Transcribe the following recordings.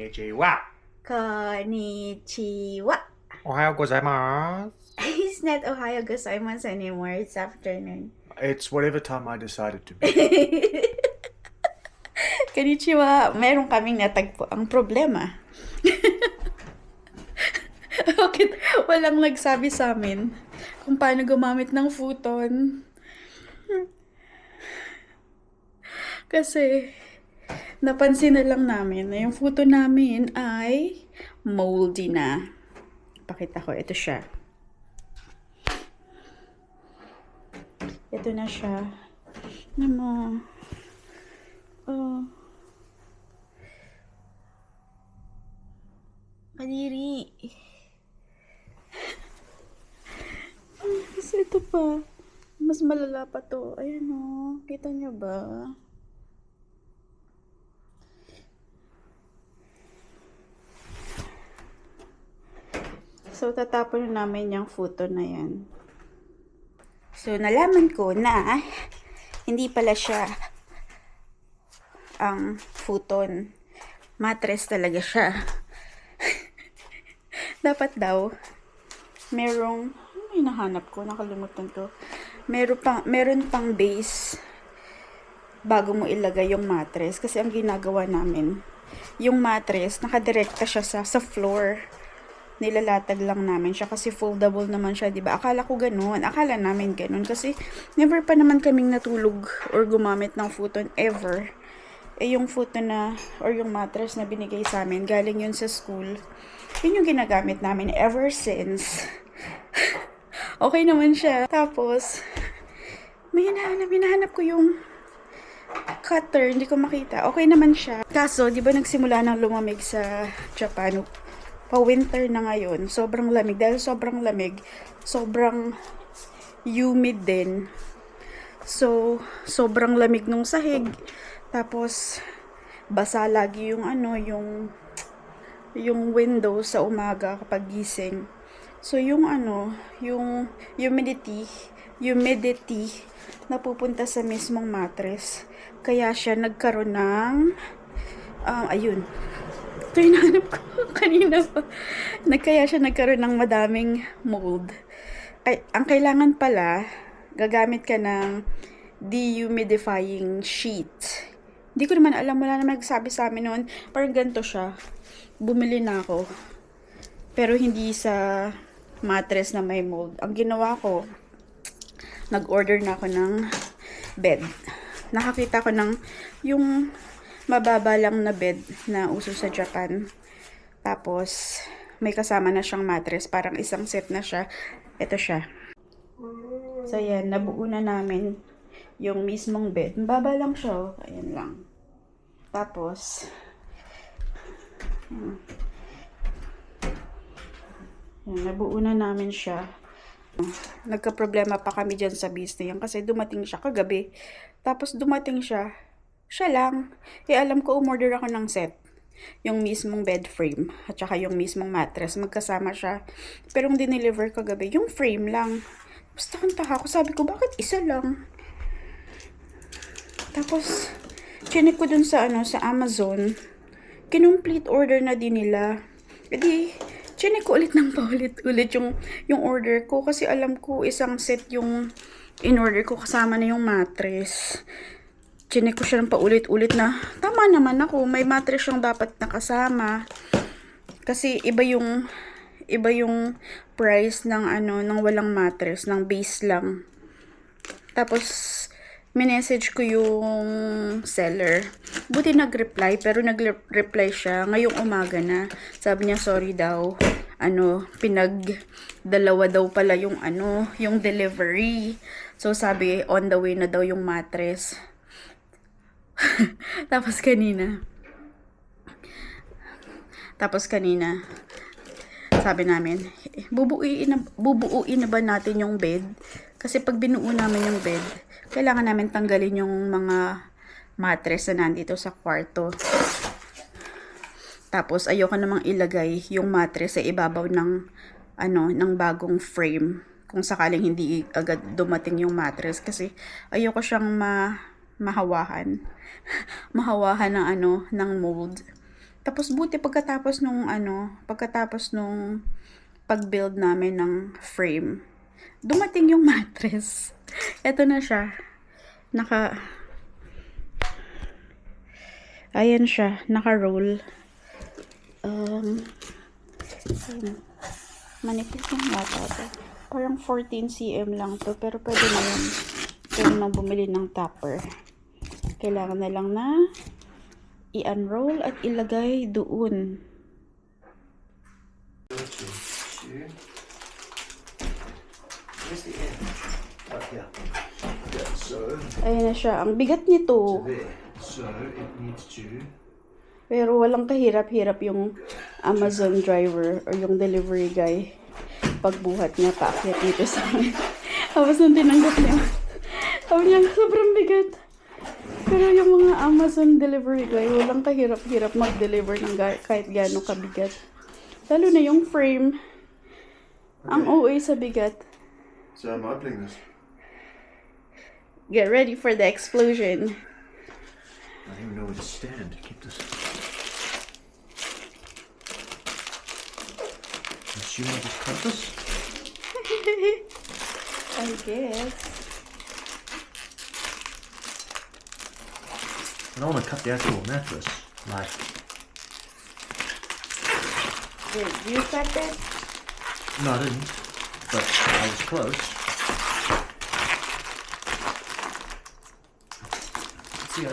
Konnichiwa. Konnichiwa. Ohayou gozaimasu. It's not Ohio gozaimasu anymore. It's afternoon. It's whatever time I decided to be. Konnichiwa. Meron kaming natagpo. Ang problema. Bakit walang nagsabi sa amin kung paano gumamit ng futon? Kasi napansin na lang namin na yung futon namin ay moldy na. Pakita ko, ito siya. Ito na siya. Ano mo? Oh. Kadiri. Kasi ito pa. Mas malala pa to. Ayan o. Kita nyo ba? So, tatapon na namin yung futon na yan. So, nalaman ko na hindi pala siya ang futon. Mattress talaga siya. Dapat daw, merong, ano hinahanap ko? Nakalimutan ko. Meron pang base bago mo ilagay yung mattress. Kasi ang ginagawa namin, yung mattress, nakadirekta siya sa floor. Nilalatag lang namin siya kasi foldable naman siya, 'di ba? Akala ko ganoon. Akala namin ganoon kasi never pa naman kaming natulog or gumamit ng futon ever. Yung futon na or yung mattress na binigay sa amin, galing yun sa school. Yun yung ginagamit namin ever since. Okay naman siya. Tapos may hinahanap ko yung cutter, hindi ko makita. Okay naman siya. Kaso, 'di ba nagsimula nang lumamig sa Japan? Pa-winter na ngayon, sobrang lamig. Dahil sobrang lamig, sobrang humid din. So, sobrang lamig nung sahig. Tapos, basa lagi yung yung window sa umaga kapag gising. So, yung yung humidity napupunta sa mismong mattress. Kaya siya nagkaroon ng, ayun. Ito yung nahanap ko kanina pa. Kaya siya nagkaroon ng madaming mold. Ay, ang kailangan pala, gagamit ka ng dehumidifying sheet. Hindi ko naman alam, wala naman nagsabi sa amin noon. Parang ganito siya. Bumili na ako. Pero hindi sa mattress na may mold. Ang ginawa ko, nag-order na ako ng bed. Nakakita ko ng yung mababa lang na bed na uso sa Japan. Tapos, may kasama na siyang mattress. Parang isang set na siya. Ito siya. So, yan. Nabuo na namin yung mismong bed. Mababa lang siya. Oh. Ayan lang. Tapos, yan. Nabuo na namin siya. Nagka-problema pa kami dyan sa business yan kasi dumating siya kagabi. Tapos, dumating siya lang. Alam ko, umorder ako ng set. Yung mismong bed frame. At saka yung mismong mattress. Magkasama siya. Pero yung dineliver kagabi, yung frame lang. Basta kung taha ko, sabi ko, bakit isa lang? Tapos, chinek ko dun sa, sa Amazon. Kinomplete order na din nila. Edi, chinek ko ulit ng paulit-ulit yung order ko. Kasi alam ko, isang set yung in-order ko. Kasama na yung mattress. Chinek ko siya ng paulit-ulit na tama naman ako, may mattress siyang dapat nakasama. Kasi iba yung price ng ng walang mattress, ng base lang. Tapos minessage ko yung seller. Buti nag-reply, pero nag-reply siya ngayong umaga na. Sabi niya sorry daw. Pinagdalawa daw pala yung yung delivery. So sabi on the way na daw yung mattress. Tapos kanina, sabi namin, bubuuin na ba natin yung bed? Kasi pag binuo namin yung bed, kailangan namin tanggalin yung mga mattress na nandito sa kwarto. Tapos ayoko namang ilagay yung mattress sa ibabaw ng ng bagong frame. Kung sakaling hindi agad dumating yung mattress kasi ayoko siyang mahawahan ng ng mold. Tapos buti pagkatapos nung pag-build namin ng frame, dumating yung mattress. Ito na siya. Ayan siya, naka-roll. Manipis lang yata ito. Parang 14 cm lang to, pero pwede na yun. Pwede nang bumili ng topper. Kailangan na lang na i-unroll at ilagay doon. Where's the end? Oh, yeah. Yeah, so Ayan na siya. Ang bigat nito. there. So it needs to. Pero walang kahirap-hirap yung Amazon driver or yung delivery guy. Pagbuhat niya, paakyat dito sa amin. Tapos nung tinanggap niya, sabi niya, sobrang bigat. Pero yung mga Amazon delivery guy, walang kahirap-hirap mag-deliver ng kahit gaano kabigat. Lalo na yung frame. Ang OA sa bigat. So I'm opening this. Get ready for the explosion. I don't even know where to stand to keep this. Assume I just cut this. I guess. I don't want to cut the actual mattress. Like, Did you cut it? no, I didn't. But I was close. Let's see. You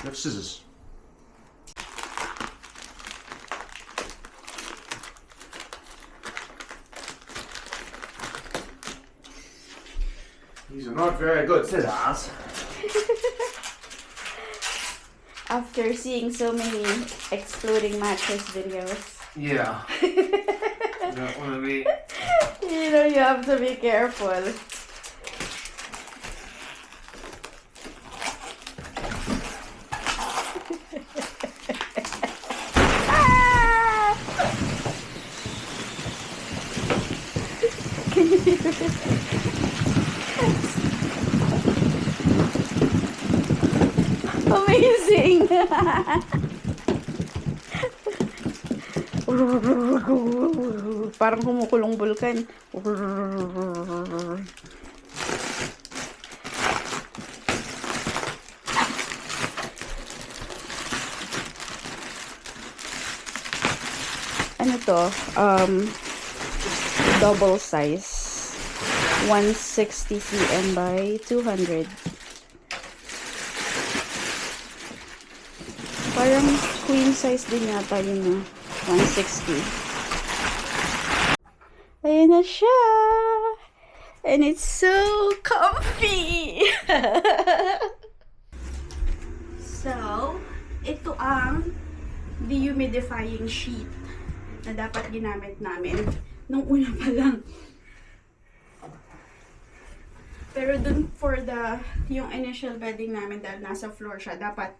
have scissors. These are not very good scissors. After seeing so many exploding mattress videos, Yeah. Don't want to be. you know you have to be careful. Ah! Can you hear it? Amazing! Parang kumukulong bulkan. Ano to? Double size. 160 cm by 200. Parang queen size din yata yun 160. Ayan na siya! And it's so comfy! So, ito ang dehumidifying sheet na dapat ginamit namin nung una pa lang. Pero dun for yung initial bedding namin dahil nasa floor siya, dapat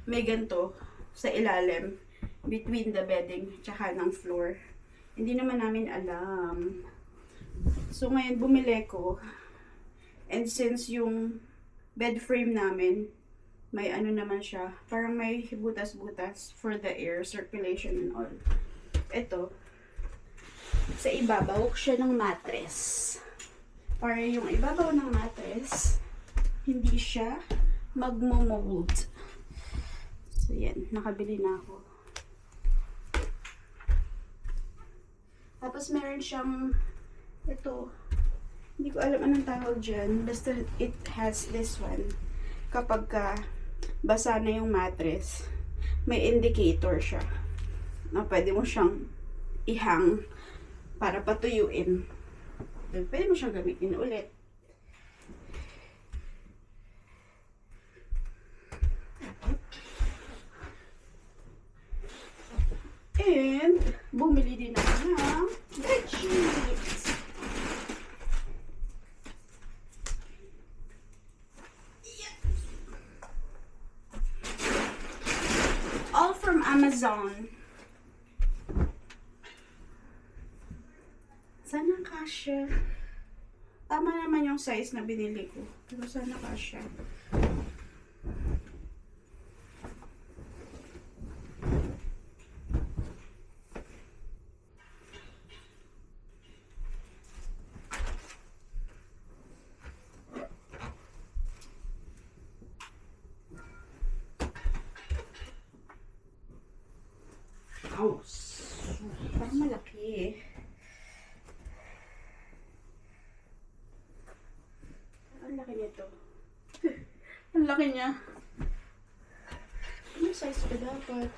may ganito sa ilalim between the bedding tsaka ng floor. Hindi naman namin alam. So ngayon bumili ko. And since yung bed frame namin, may ano naman siya, parang may butas-butas for the air circulation and all. Ito, sa ibabaw siya ng mattress. Para yung ibabaw ng mattress, hindi siya magmo-mold. So yan, nakabili na ako. Tapos meron siyang ito, hindi ko alam anong tawag dyan, basta it has this one. Kapag basa na yung mattress, may indicator siya na pwede mo siyang ihang para patuyuin. Pwede mo siyang gamitin ulit. And bumili din ako ng bedsheets. All from Amazon. Sana kasya. Tama naman yung size na binili ko. Pero sana kasya. laki niya. Ano size ba dapat?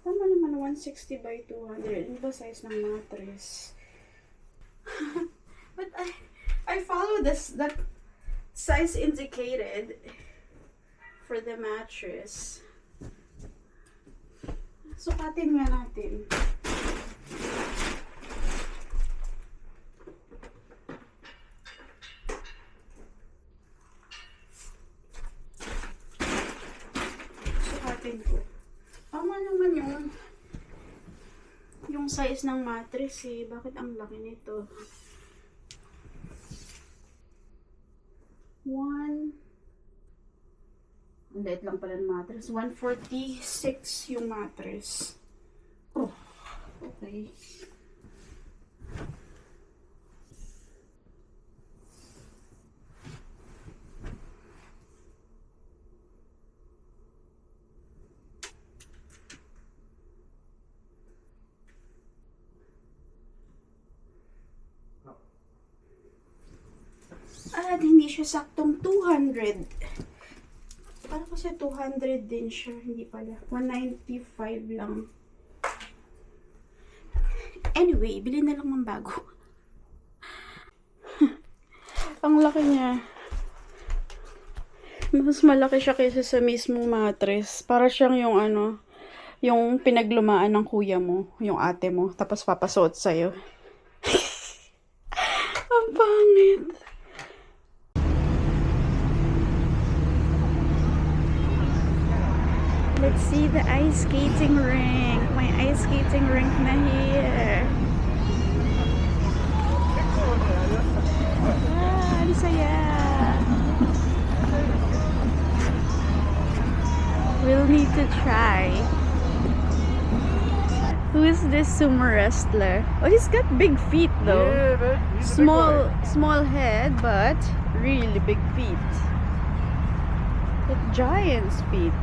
Tama naman, 160 by 200. Ano ba size ng mattress? But I follow this, the size indicated for the mattress. Sukatin nga natin. Sukatin ko. Tama naman yung size ng mattress eh. Bakit ang laki nito? Ang liit lang pala ng mattress. 146 yung mattress. Oh, okay. At hindi siya saktong 200. Parang kasi 200 din siya. Hindi pala. 195 lang. Anyway, bili na lang ng bago. Ang laki niya. Mas malaki siya kaysa sa mismong mattress. Para siyang yung yung pinaglumaan ng kuya mo, yung ate mo, tapos papasuot sa'yo. Ang pangit. Let's see the ice skating rink. My ice skating rink na here. Ah, ang saya. We'll need to try. Who is this sumo wrestler? Oh, he's got big feet though. Yeah, but he's a big boy. Small head, but really big feet. Like giant's feet.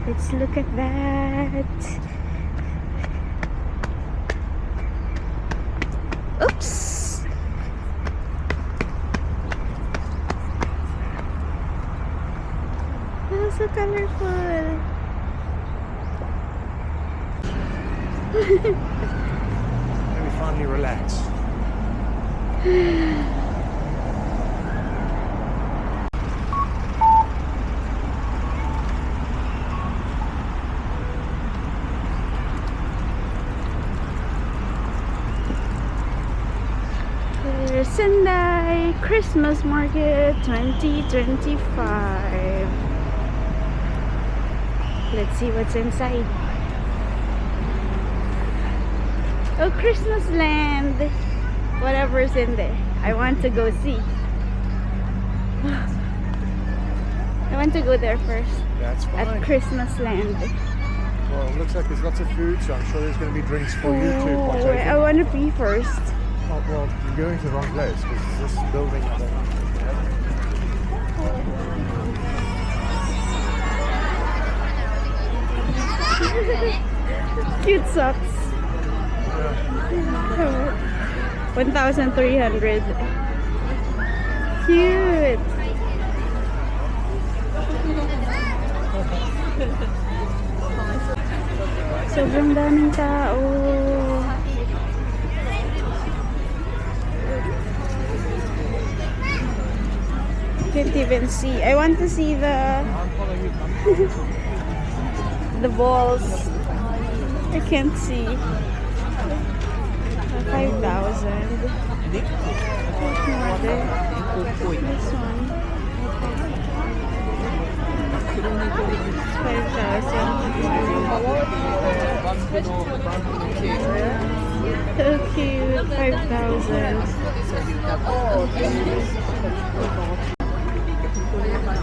Let's look at that. Oops. That's so colorful. Let me finally relax. Sendai Christmas Market 2025. Let's see what's inside. Oh, Christmas land. Whatever's in there. I want to go see. I want to go there first. That's fine. At Christmas land. Well, it looks like there's lots of food, so I'm sure there's going to be drinks for you too. Oh, Partake I in. want to pee first. Oh, well, you're going to the wrong place because this building. I don't Cute socks. 1,300. Cute. Sobrang daming tao. Can't even see. I want to see the the balls. I can't see. 5,000. There's more there. This one. 5,000. So cute. 5,000.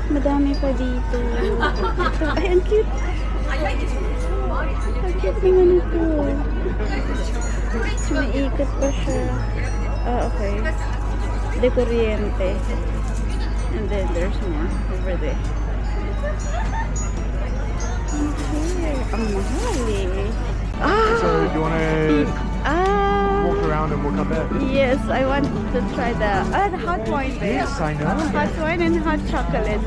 Madami pa dito. Ay, ang cute. Ang cute naman ito. Maiikot pa siya. Ah, okay. De Corriente. And then there's more over there. Okay. Ang mahal eh. Ah! So, do you want to walk around around and we'll come back. Yes, I want to try the hot wine there. Yes, I know. Hot wine and hot chocolate.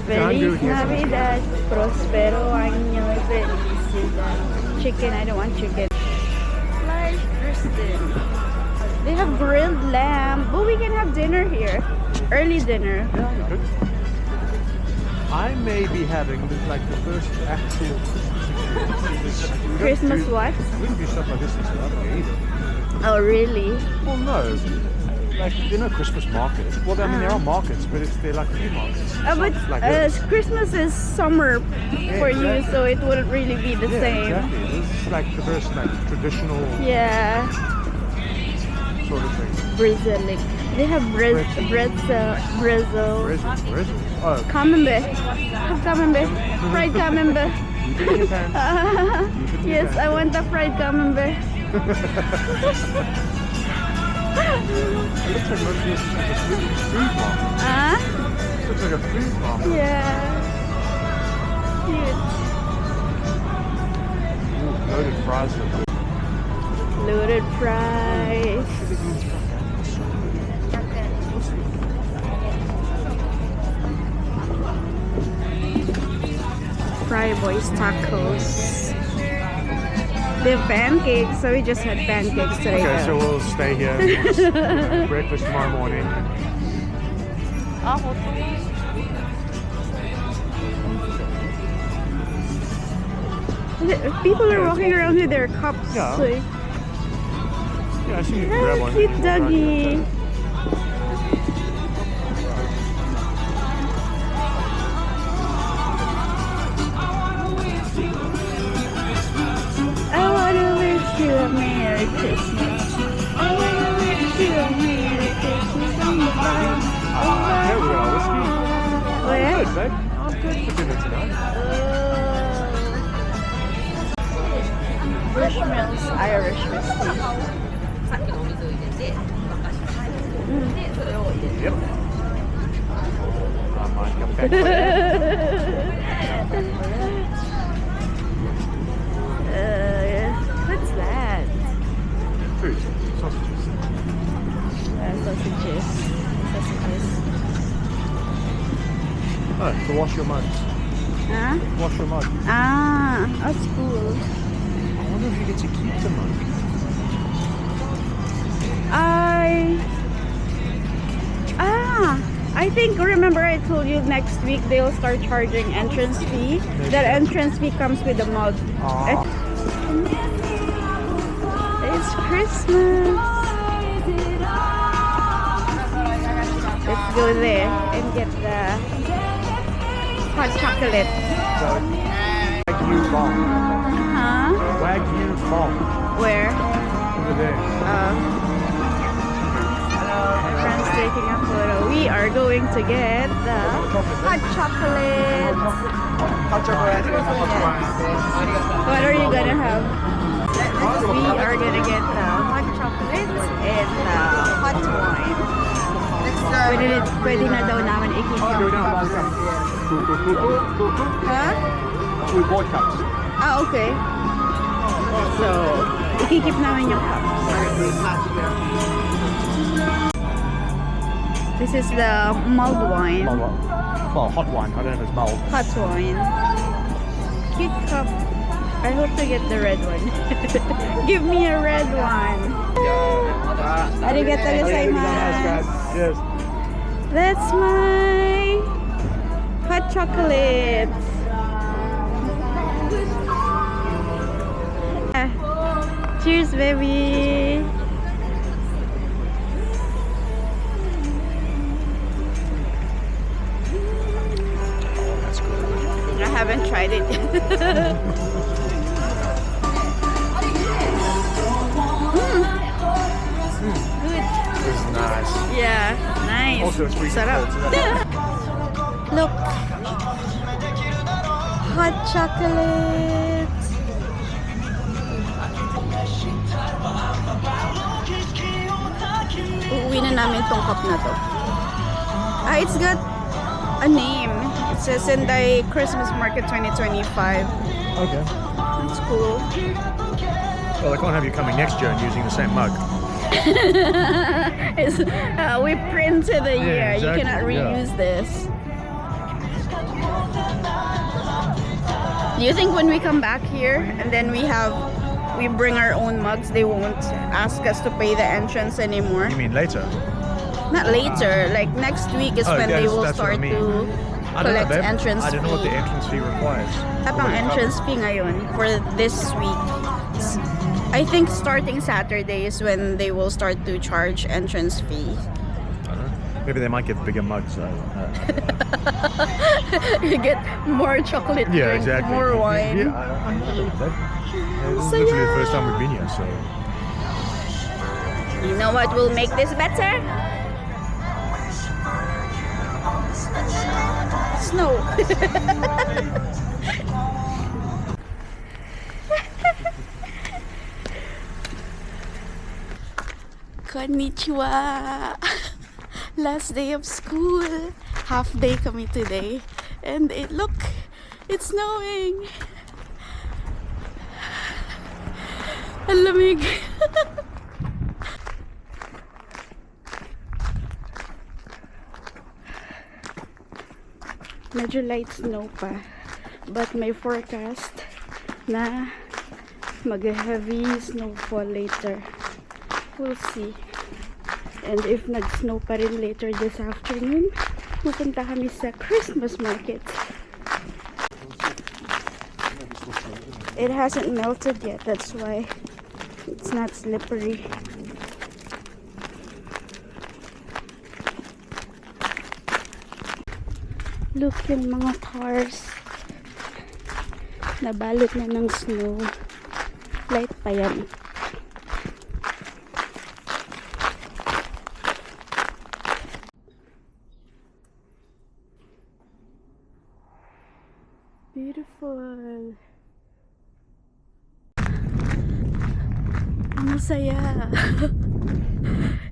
Feliz Navidad, prospero año y felicidad. Chicken, I don't want chicken. Flash Kristen. They have grilled lamb. Oh, we can have dinner here. Early dinner. Yeah, you could. I may be having like the first actual Christmas what? We don't do stuff like this in South Africa either. Oh, really? Well, no. Like, you know, Christmas markets. Well, I mean, there are markets, but they're like flea markets. It's But not like this. Christmas is summer for you, exactly. so it wouldn't really be the Yeah, same. exactly. This is like the first like traditional Yeah, sort of thing. Brazilic. They have Brazil. Brazil. Oh, Camembert. Have camembert. Fried camembert. you put in your pants. Yes, I want the fried camembert. It looks like most of this is like a food market. Ah? It looks like a food market. Yeah. Cute. Ooh, loaded fries look good. Loaded fries. Fry Boys tacos. They have pancakes, so we just had pancakes today. Okay, so we'll stay here. And breakfast tomorrow morning. People are walking around with their cups. Yeah. Like, Yeah, I see you can grab one. cute doggy. I wanna wish you a Merry Christmas. I wanna wish you a Merry Christmas on the fire. Here we are, whiskey. Where? Good, babe. Oh, good for dinner tonight. Bushmills Irish whiskey. Yep. I might come back. What's that? Food. Sausages. Sausages. Sausages. Oh, to wash your mugs. Huh? Wash your mug. Ah, that's cool. I wonder if you get to keep the mug. I think, remember I told you next week they'll start charging entrance fee. That entrance fee comes with a mug. Ah. It's Christmas. Let's go there and get the hot chocolate. Wagyu bomb. Huh? Wagyu bomb. Where? Over there. Friends taking a photo. We are going to get the hot chocolate. Hot chocolate. What are you gonna have? We are gonna get the hot chocolate and the hot wine. Pwede na daw namin i-keep yung cups. Huh? We bought cups. Ah, okay. So, i-keep namin yung cups. This is the mulled wine. Well, hot wine. I don't know if it's mulled. Hot wine. Cute cup. I hope to get the red one. Give me a red one. Arigato gozaimasu. Yes. That's my hot chocolate. Cheers, baby. That's good. I haven't tried it yet. Good. This is nice. Yeah, nice. Also, it's freezing Sarap. cold, so that's- Look. Hot chocolate. Uuwi na namin tong cup na to. Ah, it's got a name. It says Sendai Christmas Market 2025. Okay. That's cool. Well, I can't have you coming next year and using the same mug. We printed a year. exactly, You cannot yeah. reuse this. Do you think when we come back here and then we bring our own mugs, they won't ask us to pay the entrance anymore? You mean later? Not later, like next week is when they will that's what I start mean. to I don't know, collect babe. entrance I don't know what the fee. entrance fee requires. Tapang entrance fee ngayon for this week. I think starting Saturday is when they will start to charge entrance fee. I don't know. Maybe they might get bigger mugs. You get more chocolate Yeah, drink, exactly. more wine. Yeah, I know that. This is So, literally the yeah. first time we've been here, so. You know what will make this better? Snow. Konnichiwa. Last day of school. Half day kami today. And it's snowing. Ang lamig. Medyo light snow pa. But may forecast na mag-heavy snowfall later. We'll see. And if nag-snow pa rin later this afternoon, pupunta kami sa Christmas market. It hasn't melted yet, that's why it's not slippery. Look, yung mga cars nabalot na ng snow. Light pa yan. Beautiful. Ang saya.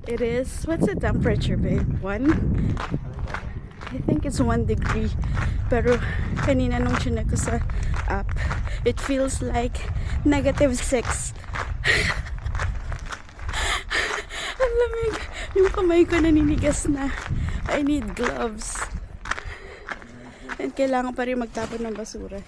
It is, what's the temperature, babe? 1? I think it's 1 degree. Pero kanina nung chinek ko sa app, it feels like -6. Ang lamig. Yung kamay ko naninigas na. I need gloves. And kailangan pa rin magtapon ng basura.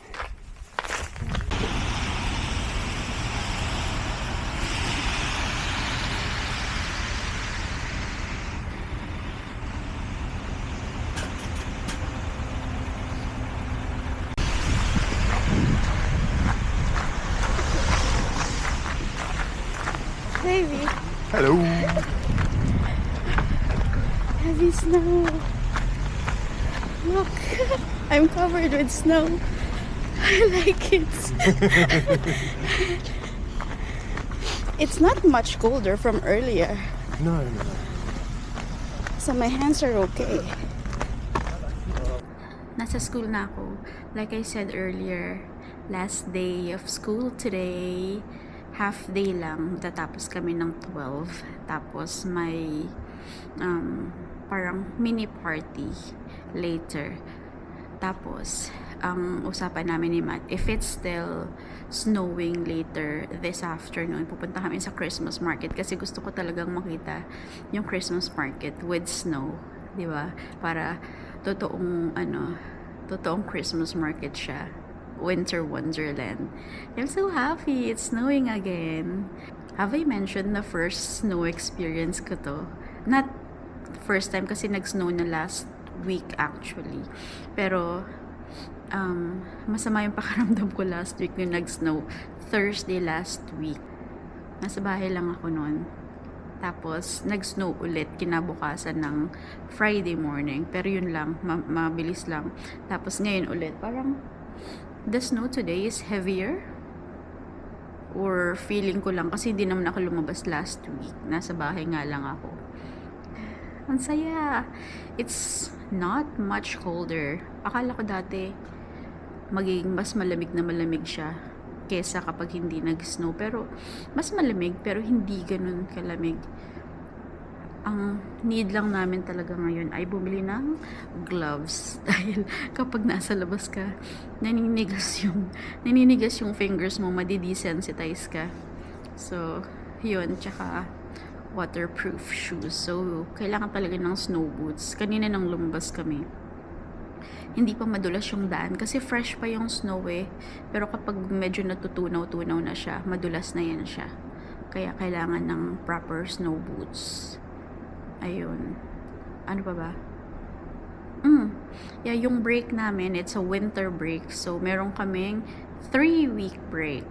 Baby, Hello. heavy snow. Look, I'm covered with snow. I like it. It's not much colder from earlier, No. so my hands are okay. Nasa school na ako. Like I said earlier, last day of school today. Half day lang, tatapos kami ng 12. Tapos may parang mini party later. Tapos ang usapan namin ni Matt, if it's still snowing later this afternoon, pupunta kami sa Christmas market kasi gusto ko talagang makita yung Christmas market with snow, di ba? Para totoong Christmas market siya. Winter Wonderland. I'm so happy. It's snowing again. Have I mentioned the first snow experience ko to? Not first time kasi nag-snow na last week actually. Pero masama yung pakaramdam ko last week nung nag-snow. Thursday last week. Nasa bahay lang ako noon. Tapos nag-snow ulit kinabukasan ng Friday morning. Pero yun lang, mabilis lang. Tapos ngayon ulit, parang the snow today is heavier, or feeling ko lang kasi hindi naman ako lumabas last week. Nasa bahay nga lang ako. Ang saya. It's not much colder. Akala ko dati magiging mas malamig na malamig siya kesa kapag hindi nag-snow. Pero mas malamig pero hindi ganun kalamig. Ang need lang namin talaga ngayon ay bumili ng gloves. Dahil kapag nasa labas ka, naninigas yung fingers mo, madidesensitize ka. So, yun. Tsaka, waterproof shoes. So, kailangan talaga ng snow boots. Kanina nang lumabas kami, hindi pa madulas yung daan kasi fresh pa yung snow eh. Pero kapag medyo natutunaw-tunaw na siya, madulas na yan siya. Kaya kailangan ng proper snow boots. Ayun. Ano pa ba? Yeah, yung break namin, it's a winter break. So, meron kaming 3-week break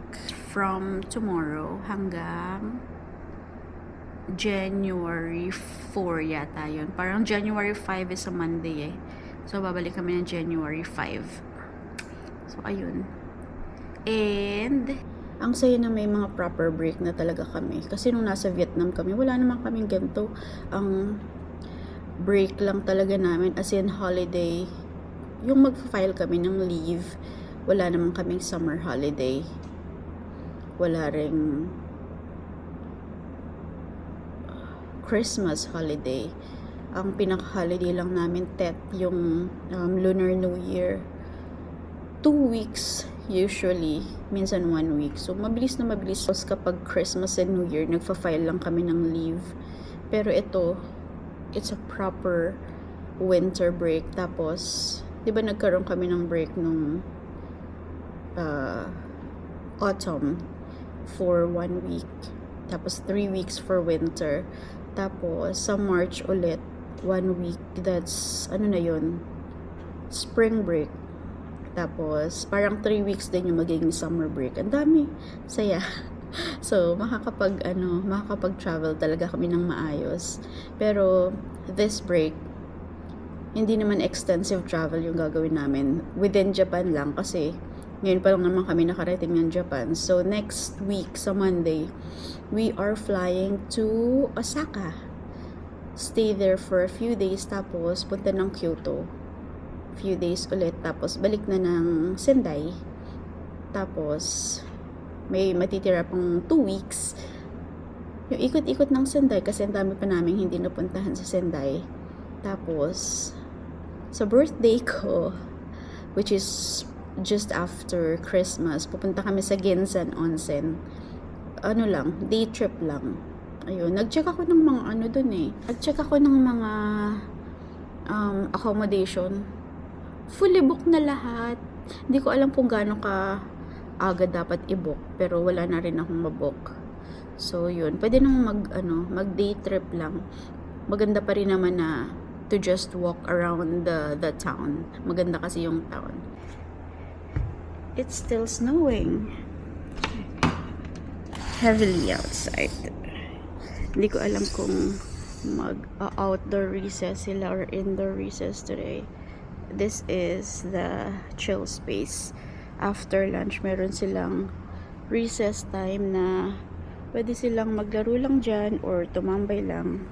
from tomorrow hanggang January 4 yata yun. Parang January 5 is a Monday eh. So, babalik kami ng January 5. So, ayun. And, ang saya na may mga proper break na talaga kami. Kasi nung nasa Vietnam kami, wala naman kaming ganito. Ang break lang talaga namin, as in holiday. Yung mag-file kami ng leave, wala naman kaming summer holiday. Wala ring Christmas holiday. Ang pinaka-holiday lang namin, Tet, yung Lunar New Year. 2 weeks usually, minsan 1 week. So, mabilis na mabilis. Kapag Christmas and New Year, nagfa-file lang kami ng leave. Pero ito, it's a proper winter break. Tapos, di ba nagkaroon kami ng break nung autumn for 1 week. Tapos, 3 weeks for winter. Tapos, sa March ulit, 1 week. That's, ano na yun? Spring break. Tapos, parang 3 weeks din yung magiging summer break. Ang dami. Saya. So, makakapag-travel talaga kami ng maayos. Pero, this break, hindi naman extensive travel yung gagawin namin. Within Japan lang kasi ngayon pa lang naman kami nakarating ng Japan. So, next week, sa Monday, we are flying to Osaka. Stay there for a few days, tapos punta ng Kyoto. Few days ulit, tapos balik na ng Sendai. Tapos, may matitira pang 2 weeks. Yung ikot-ikot ng Sendai, kasi ang dami pa namin hindi napuntahan sa Sendai. Tapos, sa birthday ko, which is just after Christmas, pupunta kami sa Gensan Onsen. Ano lang, day trip lang. Ayun, nag-check ako ng mga ano dun eh. Nag-check ako ng mga accommodation. Fully book na lahat. Hindi ko alam kung gaano ka aga dapat i-book, pero wala na rin akong mabook. So, yun. Pwede nang mag-day trip lang. Maganda pa rin naman na to just walk around the town. Maganda kasi yung town. It's still snowing. Heavily outside. Hindi ko alam kung mag-outdoor recess sila or indoor recess today. This is the chill space. After lunch, meron silang recess time na pwede silang maglaro lang dyan or tumambay lang.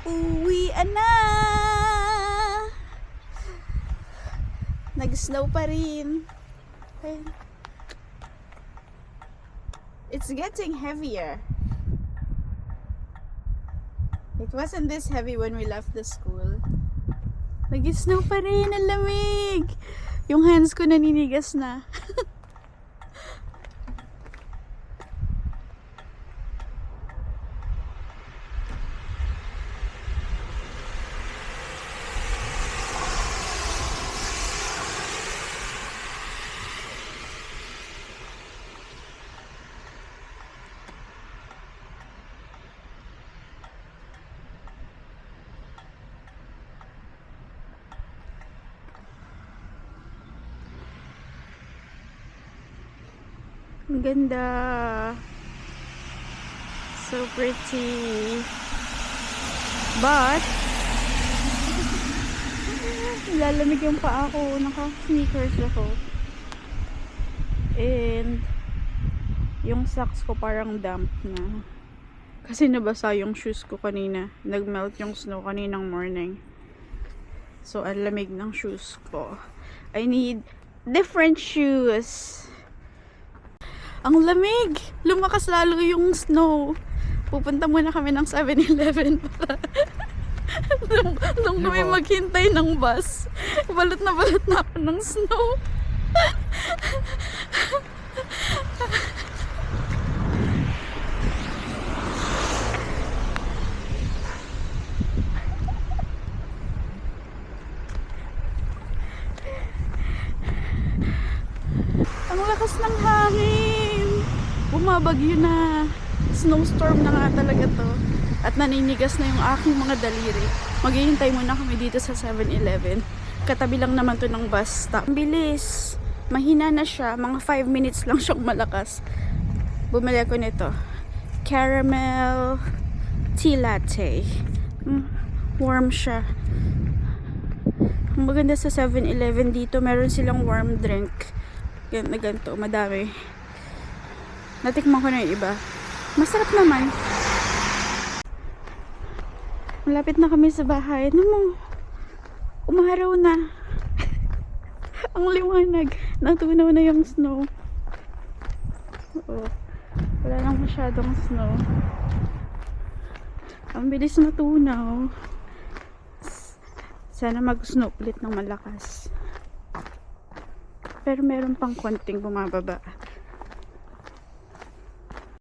Uwian na! Nag-snow pa rin. Ayan. It's getting heavier. It wasn't this heavy when we left the school. Nag-snow pa rin. Ang lamig! Yung hands ko naninigas na. Ang ganda. So pretty. But, lalamig yung paa ko. Naka-sneakers ako. And yung socks ko parang damp na. Kasi nabasa yung shoes ko kanina. Nagmelt yung snow kaninang morning. So, ang lamig ng shoes ko. I need different shoes. Ang lamig! Lumakas lalo yung snow. Pupunta muna kami ng 7-Eleven para doon kami maghintay ng bus. Balot na ako ng snow. Ang lakas ng hangin. Bumabagyo na. Snowstorm na nga talaga to. At naninigas na yung aking mga daliri. Maghihintay muna kami dito sa 7-Eleven. Katabi lang naman to ng bus stop. Ang bilis. Mahina na siya. Mga 5 minutes lang siyang malakas. Bumili ako nito. Caramel tea latte. Warm siya. Ang maganda sa 7-Eleven dito, meron silang warm drink. Ganito, madami. Natikman ko na yung iba. Masarap naman. Malapit na kami sa bahay. Ano mo? Umaraw na. Ang liwanag. Natunaw na yung snow. Oo. Wala lang masyadong snow. Ang bilis matunaw. Sana mag-snow ulit ng malakas. Pero meron pang konting bumababa.